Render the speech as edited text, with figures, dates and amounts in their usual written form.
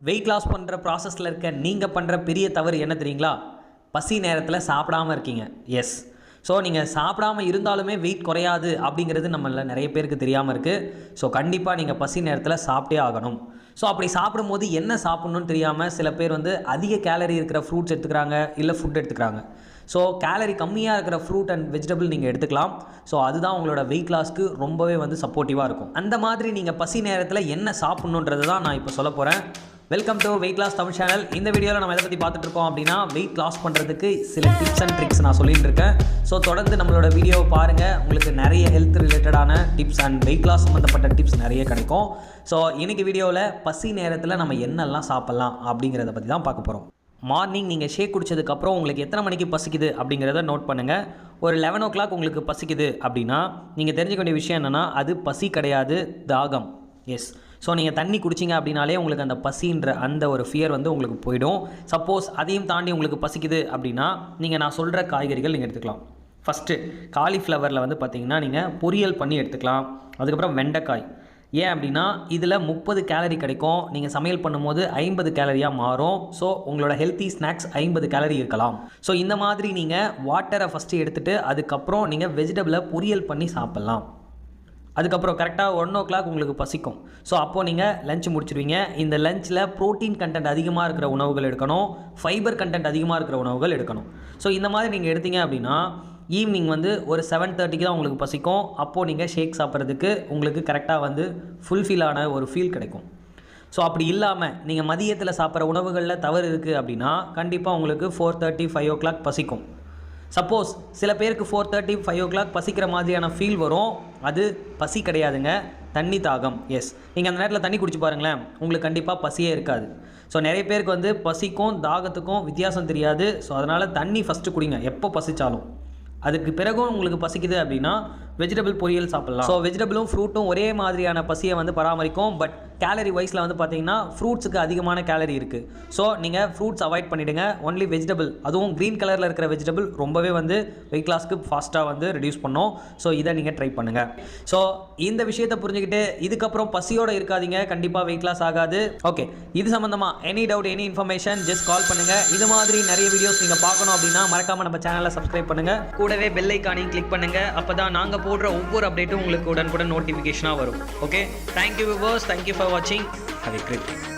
Weight loss பண்ணுற ப்ராசஸில் இருக்க நீங்கள் பண்ணுற பெரிய தவறு என்ன தெரியுங்களா? பசி நேரத்தில் சாப்பிடாமல் இருக்கீங்க. எஸ், ஸோ நீங்கள் சாப்பிடாமல் இருந்தாலுமே வெயிட் குறையாது அப்படிங்கிறது நம்மள நிறைய பேருக்கு தெரியாமல் இருக்குது. ஸோ கண்டிப்பாக நீங்கள் பசி நேரத்தில் சாப்பிட்டே ஆகணும். ஸோ அப்படி சாப்பிடும்போது என்ன சாப்பிட்ணுன்னு தெரியாமல் சில பேர் அதிக கேலரி இருக்கிற ஃப்ரூட்ஸ் எடுத்துக்கிறாங்க, இல்லை ஃபுட் எடுத்துக்கிறாங்க. ஸோ கேலரி கம்மியாக இருக்கிற ஃப்ரூட் அண்ட் வெஜிடபிள் நீங்கள் எடுத்துக்கலாம். ஸோ அதுதான் உங்களோட வெயிட் லாஸ்க்கு ரொம்பவே சப்போர்ட்டிவாக இருக்கும். அந்த மாதிரி நீங்கள் பசி நேரத்தில் என்ன சாப்பிட்ணுன்றது தான் நான் இப்போ சொல்ல போகிறேன். Welcome to weight loss Tamil channel. இந்த வீடியோவில் நம்ம எதை பற்றி பார்த்துட்டு இருக்கோம் அப்படின்னா, வெயிட் லாஸ் பண்ணுறதுக்கு சில டிப்ஸ் அண்ட் ட்ரிக்ஸ் நான் சொல்லிட்டு இருக்கேன். ஸோ தொடர்ந்து நம்மளோட வீடியோவை பாருங்கள். உங்களுக்கு நிறைய ஹெல்த் ரிலேட்டடான டிப்ஸ் அண்ட் வெயிட் லாஸ் சம்மந்தப்பட்ட டிப்ஸ் நிறைய கிடைக்கும். ஸோ இன்றைக்கி வீடியோவில் பசி நேரத்தில் நம்ம என்னெல்லாம் சாப்பிட்லாம் அப்படிங்கிறத பற்றி தான் பார்க்க போகிறோம். மார்னிங் நீங்கள் ஷேக் குடித்ததுக்கப்புறம் உங்களுக்கு எத்தனை மணிக்கு பசிக்குது அப்படிங்கிறத நோட் பண்ணுங்கள். ஒரு 11 o'clock உங்களுக்கு பசிக்குது அப்படின்னா நீங்கள் தெரிஞ்சுக்க வேண்டிய விஷயம் என்னென்னா, அது பசி கிடையாது, தாகம். எஸ், ஸோ நீங்கள் தண்ணி குடிச்சிங்க அப்படின்னாலே உங்களுக்கு அந்த பசின்ற அந்த ஒரு ஃபியர் உங்களுக்கு போயிடும். சப்போஸ் அதையும் தாண்டி உங்களுக்கு பசிக்குது அப்படின்னா நீங்கள் நான் சொல்கிற காய்கறிகள் நீங்கள் எடுத்துக்கலாம். ஃபஸ்ட்டு காலிஃப்ளவரில் பார்த்தீங்கன்னா நீங்கள் பொரியல் பண்ணி எடுத்துக்கலாம். அதுக்கப்புறம் வெண்டைக்காய். ஏன் அப்படின்னா இதில் 30 கேலரி கிடைக்கும். நீங்கள் சமையல் பண்ணும்போது 50 கேலரியாக மாறும். ஸோ உங்களோட ஹெல்த்தி ஸ்நாக்ஸ் 50 கேலரி இருக்கலாம். ஸோ இந்த மாதிரி நீங்கள் வாட்டரை ஃபஸ்ட்டு எடுத்துகிட்டு அதுக்கப்புறம் நீங்கள் வெஜிடபிளை பொரியல் பண்ணி சாப்பிட்லாம். அதுக்கப்புறம் கரெக்டாக 1 o'clock உங்களுக்கு பசிக்கும். ஸோ அப்போது நீங்கள் லஞ்ச் முடிச்சிடுவீங்க. இந்த லஞ்சில் ப்ரோட்டீன் கண்டென்ட் அதிகமாக இருக்கிற உணவுகள் எடுக்கணும், ஃபைபர் கண்டென்ட் அதிகமாக இருக்கிற உணவுகள் எடுக்கணும். ஸோ இந்த மாதிரி நீங்கள் எடுத்தீங்க அப்படின்னா ஈவினிங் ஒரு 7:30க்கு தான் உங்களுக்கு பசிக்கும். அப்போது நீங்கள் ஷேக் சாப்பிட்றதுக்கு உங்களுக்கு கரெக்டாக ஃபுல்ஃபில்லான ஒரு ஃபீல் கிடைக்கும். ஸோ அப்படி இல்லாமல் நீங்கள் மதியத்தில் சாப்பிட்ற உணவுகளில் தவறு இருக்குது அப்படின்னா கண்டிப்பாக உங்களுக்கு 4:30, 5 o'clock பசிக்கும். சப்போஸ் சில பேருக்கு 4:30, 5 o'clock பசிக்கிற மாதிரியான ஃபீல் வரும். அது பசி கிடையாதுங்க, தண்ணி தாகம். எஸ், நீங்கள் அந்த நேரத்தில் தண்ணி குடிச்சு பாருங்களேன், உங்களுக்கு கண்டிப்பாக பசியே இருக்காது. ஸோ நிறைய பேருக்கு பசிக்கும் தாகத்துக்கும் வித்தியாசம் தெரியாது. ஸோ அதனால் தண்ணி ஃபஸ்ட்டு குடிங்க எப்போ பசித்தாலும். அதுக்கு பிறகும் உங்களுக்கு பசிக்குது அப்படின்னா வெஜிடபிள் பொரியல் சாப்பிட்லாம். ஸோ வெஜிடபிளும் ஃப்ரூட்டும் ஒரே மாதிரியான பசியை பராமரிக்கும். பட் கேலரி வைஸில் பார்த்தீங்கன்னா ஃப்ரூட்ஸுக்கு அதிகமான கேலரி இருக்குது. ஸோ நீங்கள் ஃப்ரூட்ஸ் அவாய்ட் பண்ணிவிடுங்க. ஒன்லி வெஜிடபிள், அதுவும் க்ரீன் கலரில் இருக்கிற வெஜிடபிள் ரொம்பவே வெயிட் லாஸ்க்கு ஃபாஸ்ட்டாக ரெடியூஸ் பண்ணோம். ஸோ இதை நீங்கள் ட்ரை பண்ணுங்கள். ஸோ இந்த விஷயத்தை புரிஞ்சுக்கிட்டு இதுக்கப்புறம் பசியோடு இருக்காதீங்க, கண்டிப்பாக வெயிட் லாஸ் ஆகாது. ஓகே, இது சம்மந்தமாக any doubt, any information just call பண்ணுங்கள். இது மாதிரி நிறைய வீடியோஸ் நீங்கள் பார்க்கணும் அப்படின்னா மறக்காமல் நம்ம சேனலை சப்ஸ்கிரைப் பண்ணுங்கள். கூடவே பெல் ஐக்கானையும் கிளிக் பண்ணுங்கள். அப்போ தான் நாங்கள் போடுற ஒவ்வொரு அப்டேட்டும் உங்களுக்கு உடனுக்குடன் நோட்டிஃபிகேஷனாக வரும். Okay, thank you viewers, thank you for வாட்சிங். Have a great day.